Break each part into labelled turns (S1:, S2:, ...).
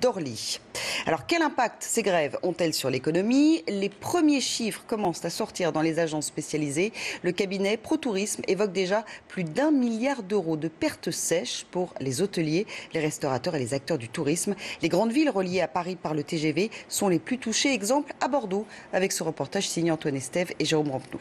S1: d'Orly. Alors quel impact ces grèves ont-elles sur l'économie? Les premiers chiffres commencent à sortir dans les agences spécialisées. Le cabinet ProTourisme évoque déjà plus d'1 milliard d'euros de pertes sèches pour les hôteliers, les restaurateurs et les acteurs du tourisme. Les grandes villes reliées à Paris par le TGV sont les plus touchées. Exemple à Bordeaux, avec ce reportage signé Antoine Estève et Jérôme Rampenou.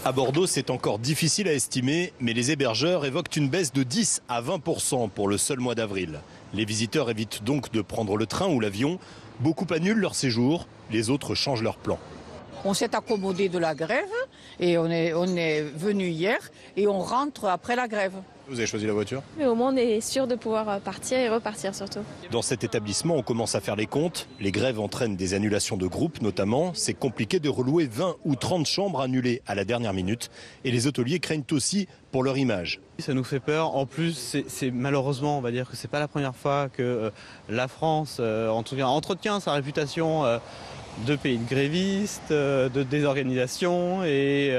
S2: À Bordeaux, c'est encore difficile à estimer, mais les hébergeurs évoquent une baisse de 10 à 20% pour le seul mois d'avril. Les visiteurs évitent donc de prendre le train ou l'avion. Beaucoup annulent leur séjour, les autres changent leur plan.
S3: On s'est accommodé de la grève et on est venu hier et on rentre après la grève.
S2: Vous avez choisi la voiture?
S4: Mais au moins on est sûr de pouvoir partir et repartir surtout.
S2: Dans cet établissement, on commence à faire les comptes. Les grèves entraînent des annulations de groupes notamment. C'est compliqué de relouer 20 ou 30 chambres annulées à la dernière minute. Et les hôteliers craignent aussi pour leur image.
S5: Ça nous fait peur. En plus, c'est malheureusement, on va dire que c'est pas la première fois que la France, en tout cas, entretient sa réputation de pays de grévistes, de désorganisation et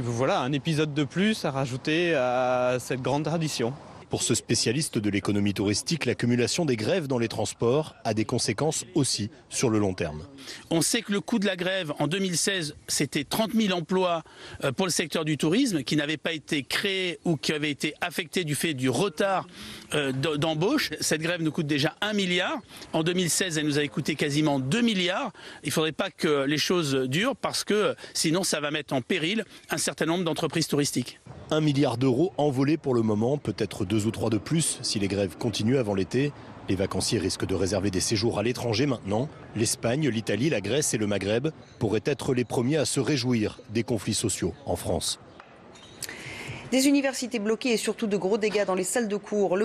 S5: voilà, un épisode de plus à rajouter à cette grande tradition.
S2: Pour ce spécialiste de l'économie touristique, l'accumulation des grèves dans les transports a des conséquences aussi sur le long terme.
S6: On sait que le coût de la grève en 2016, c'était 30 000 emplois pour le secteur du tourisme qui n'avaient pas été créés ou qui avaient été affectés du fait du retard d'embauche. Cette grève nous coûte déjà 1 milliard. En 2016, elle nous avait coûté quasiment 2 milliards. Il ne faudrait pas que les choses durent parce que sinon ça va mettre en péril un certain nombre d'entreprises touristiques.
S2: 1 milliard d'euros envolés pour le moment, peut-être 2 ou 3 de plus si les grèves continuent avant l'été. Les vacanciers risquent de réserver des séjours à l'étranger maintenant. L'Espagne, l'Italie, la Grèce et le Maghreb pourraient être les premiers à se réjouir des conflits sociaux en France.
S1: Des universités bloquées et surtout de gros dégâts dans les salles de cours.